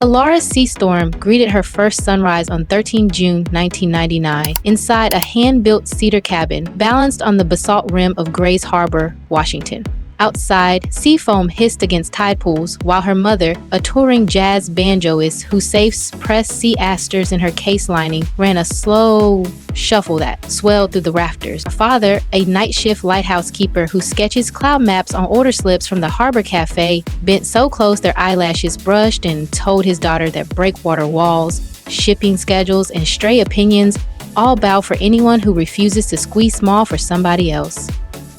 Elara Seastorm greeted her first sunrise on 13 June 1999 inside a hand-built cedar cabin balanced on the basalt rim of Grays Harbor, Washington. Outside, sea foam hissed against tide pools, while her mother, a touring jazz banjoist who saves pressed sea asters in her case lining, ran a slow shuffle that swelled through the rafters. Her father, a night shift lighthouse keeper who sketches cloud maps on order slips from the Harbor Cafe, bent so close their eyelashes brushed and told his daughter that breakwater walls, shipping schedules, and stray opinions all bow for anyone who refuses to squeeze small for somebody else.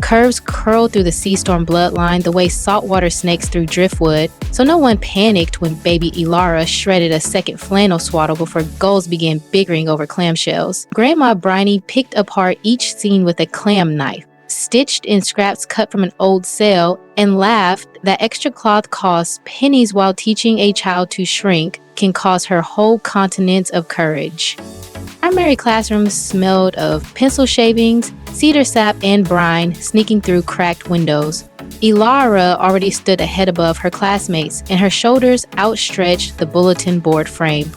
Curves curled through the Seastorm bloodline the way saltwater snakes through driftwood, so no one panicked when baby Elara shredded a second flannel swaddle before gulls began bickering over clamshells. Grandma Briney picked apart each scene with a clam knife, stitched in scraps cut from an old sail, and laughed that extra cloth costs pennies while teaching a child to shrink can cost her whole continents of courage. Our merry classroom smelled of pencil shavings, cedar sap, and brine sneaking through cracked windows. Elara already stood a head above her classmates, and her shoulders outstretched the bulletin board frame.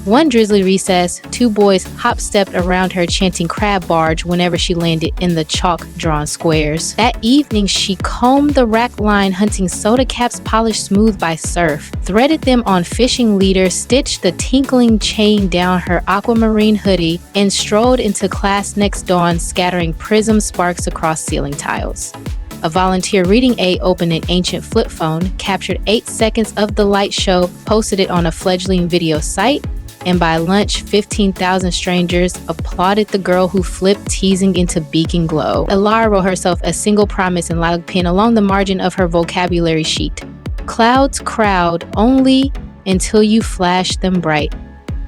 One drizzly recess, two boys hop-stepped around her chanting crab barge whenever she landed in the chalk-drawn squares. That evening, she combed the rack line hunting soda caps polished smooth by surf, threaded them on fishing leaders, stitched the tinkling chain down her aquamarine hoodie, and strolled into class next dawn, scattering prism sparks across ceiling tiles. A volunteer reading aid opened an ancient flip phone, captured 8 seconds of the light show, posted it on a fledgling video site, and by lunch, 15,000 strangers applauded the girl who flipped teasing into beacon glow. Elara wrote herself a single promise in lilac pen along the margin of her vocabulary sheet. Clouds crowd only until you flash them bright.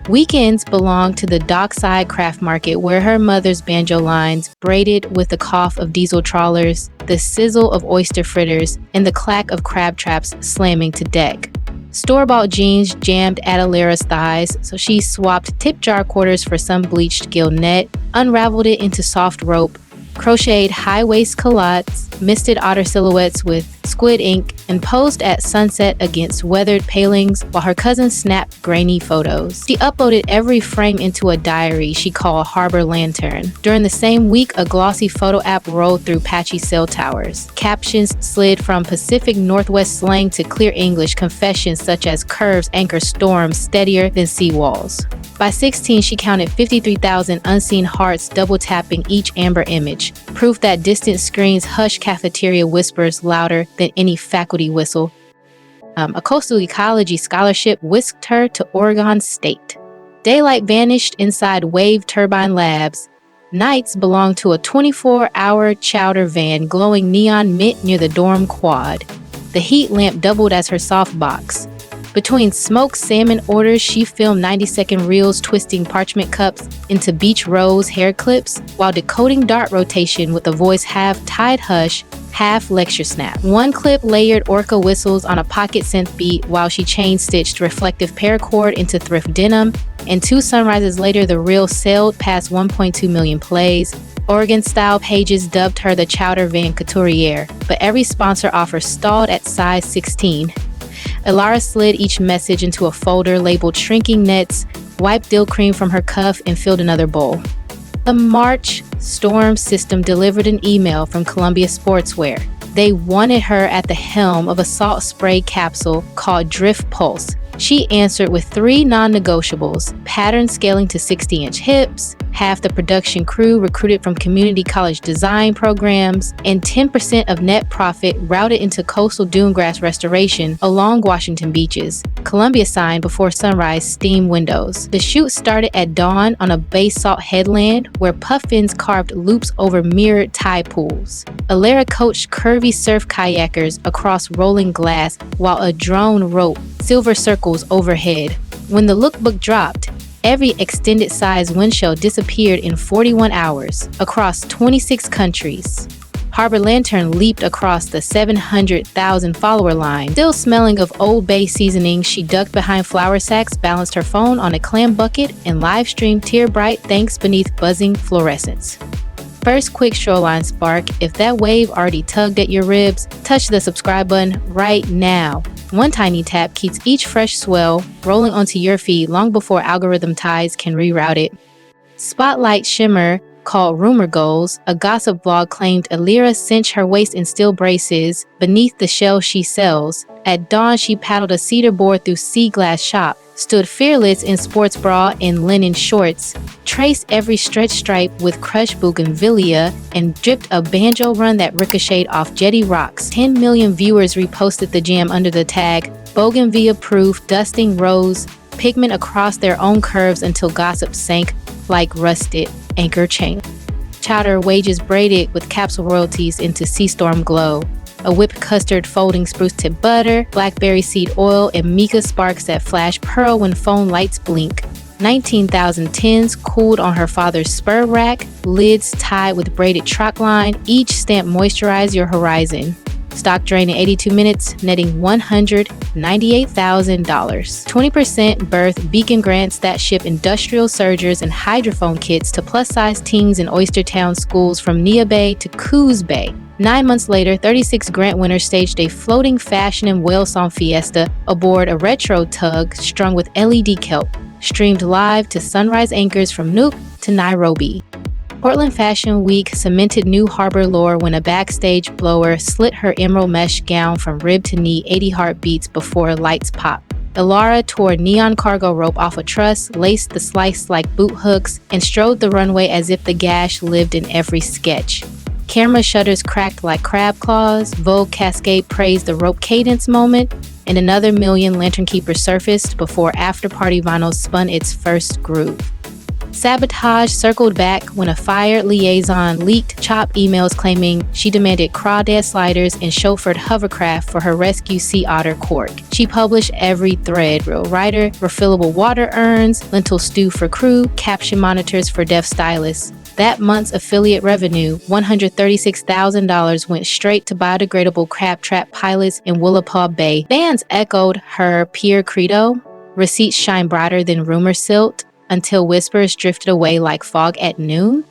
Weekends belonged to the dockside craft market where her mother's banjo lines, braided with the cough of diesel trawlers, the sizzle of oyster fritters, and the clack of crab traps slamming to deck. Store-bought jeans jammed at Elara's thighs, so she swapped tip jar quarters for some bleached gill net, unraveled it into soft rope, crocheted high-waist culottes, misted otter silhouettes with squid ink, and posed at sunset against weathered palings while her cousin snapped grainy photos. She uploaded every frame into a diary she called Harbor Lantern. During the same week, a glossy photo app rolled through patchy cell towers. Captions slid from Pacific Northwest slang to clear English confessions such as curves anchor storms steadier than seawalls. By 16, she counted 53,000 unseen hearts double-tapping each amber image, proof that distant screens hush cafeteria whispers louder than any faculty whistle. A coastal ecology scholarship whisked her to Oregon State. Daylight vanished inside wave turbine labs. Nights belonged to a 24-hour chowder van glowing neon mint near the dorm quad. The heat lamp doubled as her softbox. Between smoked salmon orders, she filmed 90-second reels twisting parchment cups into beach rose hair clips while decoding dart rotation with a voice half tide hush, half lecture snap. One clip layered orca whistles on a pocket synth beat while she chain-stitched reflective paracord into thrift denim, and 2 sunrises later the reel sailed past 1.2 million plays. Oregon-style pages dubbed her the Chowder Van Couturière, but every sponsor offer stalled at size 16. Elara slid each message into a folder labeled shrinking nets, wiped dill cream from her cuff, and filled another bowl. The March Storm system delivered an email from Columbia Sportswear. They wanted her at the helm of a salt spray capsule called Drift Pulse. She answered with 3 non-negotiables: pattern scaling to 60-inch hips, half the production crew recruited from community college design programs, and 10% of net profit routed into coastal dunegrass restoration along Washington beaches. Columbia signed before sunrise steam windows. The shoot started at dawn on a basalt headland where puffins carved loops over mirrored tide pools. Elara coached curvy surf kayakers across rolling glass while a drone wrote silver circles overhead. When the lookbook dropped, every extended size windshield disappeared in 41 hours across 26 countries. Harbor Lantern leaped across the 700,000 follower line. Still smelling of Old Bay seasoning, she ducked behind flour sacks, balanced her phone on a clam bucket, and live streamed tear-bright thanks beneath buzzing fluorescence. First quick shoreline spark. If that wave already tugged at your ribs, touch the subscribe button right now. One tiny tap keeps each fresh swell rolling onto your feed long before algorithm ties can reroute it. Spotlight shimmer, called Rumor Goals, a gossip vlog claimed Elara cinched her waist in steel braces beneath the shell she sells. At dawn, she paddled a cedar board through sea glass shop, stood fearless in sports bra and linen shorts, traced every stretch stripe with crushed bougainvillea, and dripped a banjo run that ricocheted off jetty rocks. 10 million viewers reposted the jam under the tag Bougainvillea proof, dusting rose pigment across their own curves until gossip sank like rusted anchor chain. Chowder wages braided with capsule royalties into Seastorm glow. A whipped custard folding spruce tip butter, blackberry seed oil, and mica sparks that flash pearl when phone lights blink. 19,000 tins cooled on her father's spur rack, lids tied with braided truck line, each stamp moisturize your horizon. Stock drain in 82 minutes, netting $198,000. 20% birth beacon grants that ship industrial surgers and hydrophone kits to plus-size teens in Oystertown schools from Nia Bay to Coos Bay. 9 months later, 36 grant winners staged a floating fashion and whale song fiesta aboard a retro tug strung with LED kelp, streamed live to sunrise anchors from Nuuk to Nairobi. Portland Fashion Week cemented new harbor lore when a backstage blower slit her emerald mesh gown from rib to knee 80 heartbeats before lights pop. Elara tore neon cargo rope off a truss, laced the slice like boot hooks, and strode the runway as if the gash lived in every sketch. Camera shutters cracked like crab claws, Vogue Cascade praised the rope cadence moment, and another million lantern keepers surfaced before after-party vinyl spun its first groove. Sabotage circled back when a fired liaison leaked chopped emails claiming she demanded crawdad sliders and chauffeured hovercraft for her rescue sea otter Cork. She published every thread: real writer, refillable water urns, lentil stew for crew, caption monitors for deaf stylists. That month's affiliate revenue, $136,000, went straight to biodegradable crab trap pilots in Willapa Bay. Fans echoed her peer credo, receipts shine brighter than rumor silt, until whispers drifted away like fog at noon.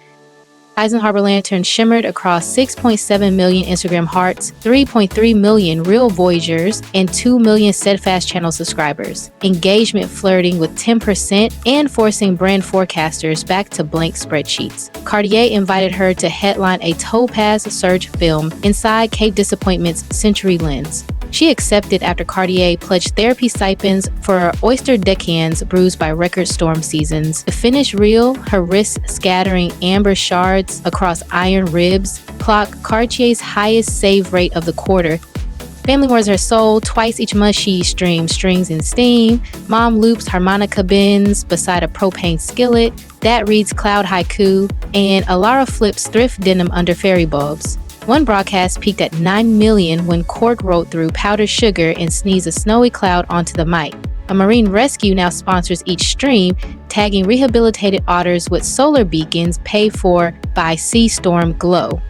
Eyes and Harbor Lantern shimmered across 6.7 million Instagram hearts, 3.3 million real Voyagers, and 2 million Steadfast channel subscribers. Engagement flirting with 10% and forcing brand forecasters back to blank spreadsheets. Cartier invited her to headline a Topaz Surge film inside Cape Disappointment's Century Lens. She accepted after Cartier pledged therapy stipends for her oyster deckhands bruised by record storm seasons. The finish reel, her wrists scattering amber shards across iron ribs, clocked Cartier's highest save rate of the quarter. Family wears her soul twice each month. She streams strings in steam. Mom loops harmonica bends beside a propane skillet. Dad reads cloud haiku. And Elara flips thrift denim under fairy bulbs. One broadcast peaked at 9 million when Cork rode through powdered sugar and sneezed a snowy cloud onto the mic. A marine rescue now sponsors each stream, tagging rehabilitated otters with solar beacons paid for by Seastorm Glow.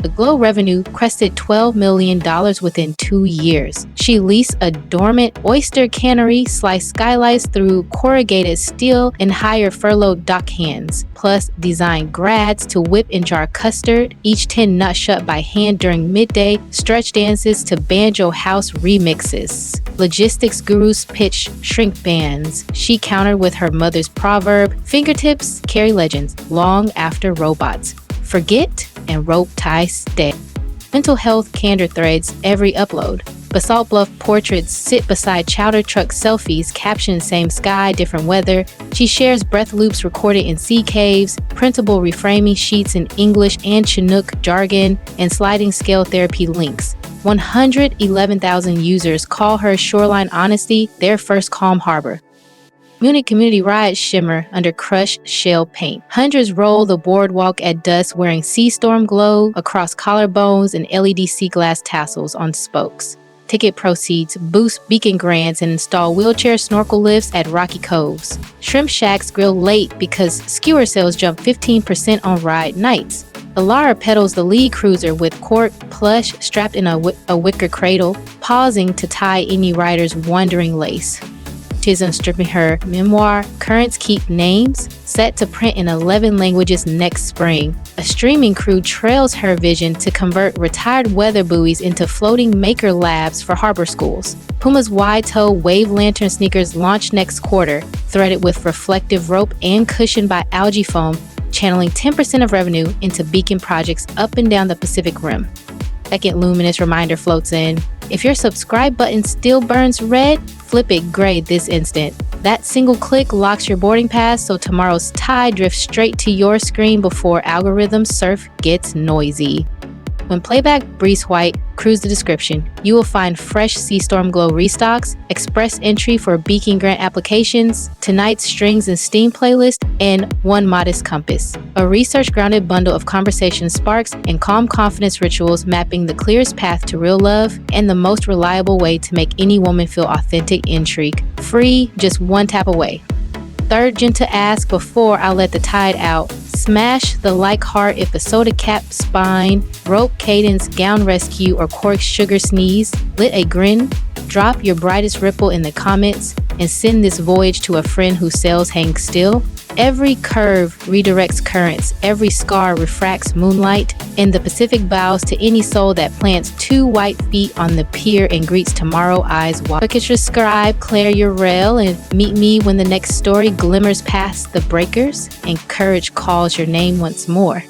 The Glow revenue crested $12 million within 2 years. She leased a dormant oyster cannery, sliced skylights through corrugated steel, and hired furloughed dockhands, plus designed grads to whip and jar custard, each tin nut shut by hand during midday, stretch dances to banjo house remixes. Logistics gurus pitched shrink bands. She countered with her mother's proverb, fingertips carry legends long after robots forget and rope tie stay. Mental health candor threads every upload. Basalt Bluff portraits sit beside chowder truck selfies, captioned same sky, different weather. She shares breath loops recorded in sea caves, printable reframing sheets in English and Chinook jargon, and sliding scale therapy links. 111,000 users call her shoreline honesty their first calm harbor. Munich community riots shimmer under crushed shell paint. Hundreds roll the boardwalk at dusk wearing Seastorm glow across collarbones and LED sea glass tassels on spokes. Ticket proceeds boost beacon grants and install wheelchair snorkel lifts at rocky coves. Shrimp shacks grill late because skewer sales jump 15% on ride nights. Elara pedals the lead cruiser with cork plush strapped in a wicker cradle, pausing to tie any rider's wandering lace. Tism stripping her memoir, Currents Keep Names, set to print in 11 languages next spring. A streaming crew trails her vision to convert retired weather buoys into floating maker labs for harbor schools. Puma's wide-toe wave lantern sneakers launch next quarter, threaded with reflective rope and cushioned by algae foam, channeling 10% of revenue into beacon projects up and down the Pacific Rim. Second luminous reminder floats in. If your subscribe button still burns red, flip it gray this instant. That single click locks your boarding pass so tomorrow's tide drifts straight to your screen before algorithm surf gets noisy. When Playback Breeze White cruise the description, you will find fresh Seastorm Glow restocks, express entry for Beacon Grant applications, tonight's strings and steam playlist, and one modest compass. A research-grounded bundle of conversation sparks and calm confidence rituals mapping the clearest path to real love and the most reliable way to make any woman feel authentic intrigue. Free, just one tap away. Third gen to ask before I let the tide out. Smash the like heart if the soda cap spine, rope cadence, gown rescue, or cork sugar sneeze lit a grin. Drop your brightest ripple in the comments and send this voyage to a friend whose sails hang still. Every curve redirects currents, every scar refracts moonlight, and the Pacific bows to any soul that plants 2 white feet on the pier and greets tomorrow eyes wide. Advocate scribe, clear your rail, and meet me when the next story glimmers past the breakers and courage calls your name once more.